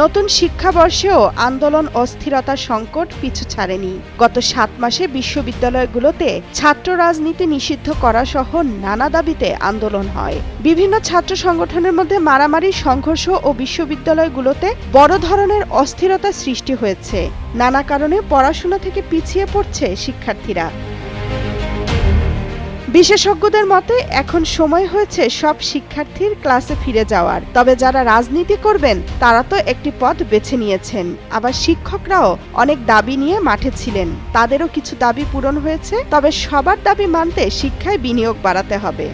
নতুন শিক্ষাবর্ষেও আন্দোলন অস্থিরতার সংকট পিছু ছাড়েনি। গত ৭ মাসে বিশ্ববিদ্যালয়গুলোতে ছাত্র রাজনীতি নিষিদ্ধ করা সহ নানা দাবিতে আন্দোলন হয়। বিভিন্ন ছাত্র সংগঠনের মধ্যে মারামারি, সংঘর্ষ ও বিশ্ববিদ্যালয়গুলোতে বড় ধরনের অস্থিরতা সৃষ্টি হয়েছে। নানা কারণে পড়াশোনা থেকে পিছিয়ে পড়ছে শিক্ষার্থীরা। বিশেষজ্ঞদের মতে এখন সময় হয়েছে সব শিক্ষার্থীর ক্লাসে ফিরে যাওয়ার। তবে যারা রাজনীতি করবেন তারা তো একটি পথ বেছে নিয়েছেন, আবার শিক্ষকরাও অনেক দাবি নিয়ে মাঠে ছিলেন, তাদেরও কিছু দাবি পূরণ হয়েছে। তবে সবার দাবি মানতে শিক্ষায় বিনিয়োগ বাড়াতে হবে।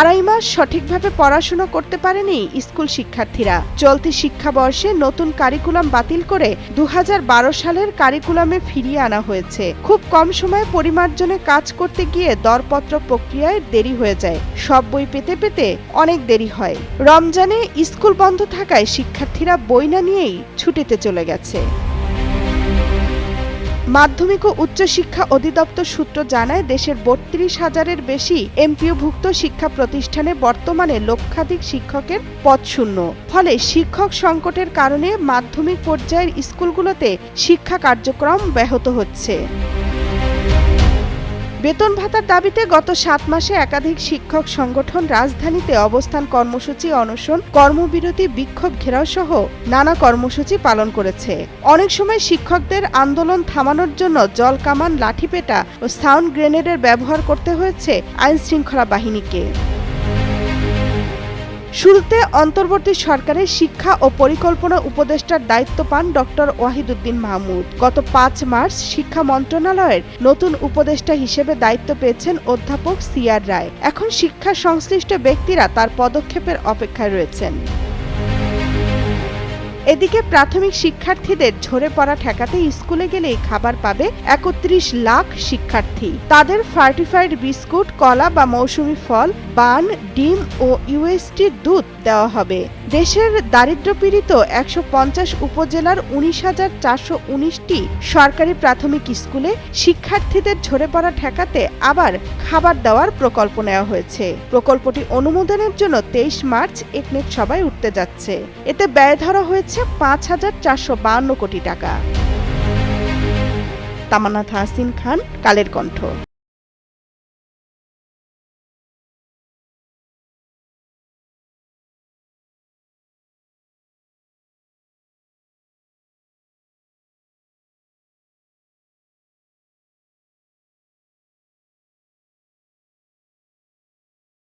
২.৫ মাস সঠিকভাবে পড়াশোনা করতে পারেনি স্কুল শিক্ষার্থীরা। চলতি শিক্ষাবর্ষে নতুন কারিকুলাম বাতিল করে ২০১২ সালের কারিকুলামে ফিরিয়ে আনা হয়েছে। খুব কম সময়ে পরিমার্জনে কাজ করতে গিয়ে দরপত্র প্রক্রিয়ায় দেরি হয়ে যায়। সব বই পেতে পেতে অনেক দেরি হয়। রমজানে স্কুল বন্ধ থাকায় শিক্ষার্থীরা বই না নিয়েই ছুটিতে চলে গেছে। মাধ্যমিক ও উচ্চশিক্ষা অধিদপ্তর সূত্র জানায়, দেশের ৩২,০০০-এর বেশি এমপিওভুক্ত শিক্ষা প্রতিষ্ঠানে বর্তমানে লক্ষাধিক শিক্ষকের পদ শূন্য। ফলে শিক্ষক সংকটের কারণে মাধ্যমিক পর্যায়ের স্কুলগুলোতে শিক্ষা কার্যক্রম ব্যাহত হচ্ছে। বেতন ভাতার দাবিতে গত ৭ মাসে একাধিক শিক্ষক সংগঠন রাজধানীতে অবস্থান কর্মসূচি, অনশন, কর্মবিরতি, বিক্ষোভ ঘেরাও সহ নানা কর্মসূচি পালন করেছে। অনেক সময় শিক্ষকদের আন্দোলন থামানোর জন্য জলকামান, লাঠিপেটা ও সাউন্ড গ্রেনেডের ব্যবহার করতে হয়েছে আইনশৃঙ্খলা বাহিনীকে। শুরুতে অন্তর্বর্তী সরকারের শিক্ষা ও পরিকল্পনা উপদেষ্টার দায়িত্ব পান ডক্টর ওয়াহিদুদ্দিন মাহমুদ। গত ৫ মার্চ শিক্ষা মন্ত্রণালয়ের নতুন উপদেষ্টা হিসেবে দায়িত্ব পেয়েছেন অধ্যাপক সিআর রায়। এখন শিক্ষা সংশ্লিষ্ট ব্যক্তিরা তার পদক্ষেপের অপেক্ষায় রয়েছেন। এদিকে প্রাথমিক শিক্ষার্থীদের ঝরে পড়া ঠেকাতে স্কুলে গেলেই খাবার পাবে ৩১ লাখ শিক্ষার্থী। তাদের ফার্টিফাইড বিস্কুট, কলা বা মৌসুমি ফল, বান, ডিম ও ইউএসটির দুধ দেওয়া হবে। দেশের দারিদ্র্যপীড়িত ১৫০ উপজেলার ১৯,৪১৯টি সরকারি প্রাথমিক স্কুলে শিক্ষার্থীদের ঝরে পড়া ঠেকাতে আবার খাবার দেওয়ার প্রকল্প নেওয়া হয়েছে। প্রকল্পটি অনুমোদনের জন্য ২৩ মার্চ একনেক সভায় উঠতে যাচ্ছে। এতে ব্যয় ধরা হয়েছে ৫,৪৫২ কোটি টাকা। তামান্না তাহসিন খান, কালের কণ্ঠ।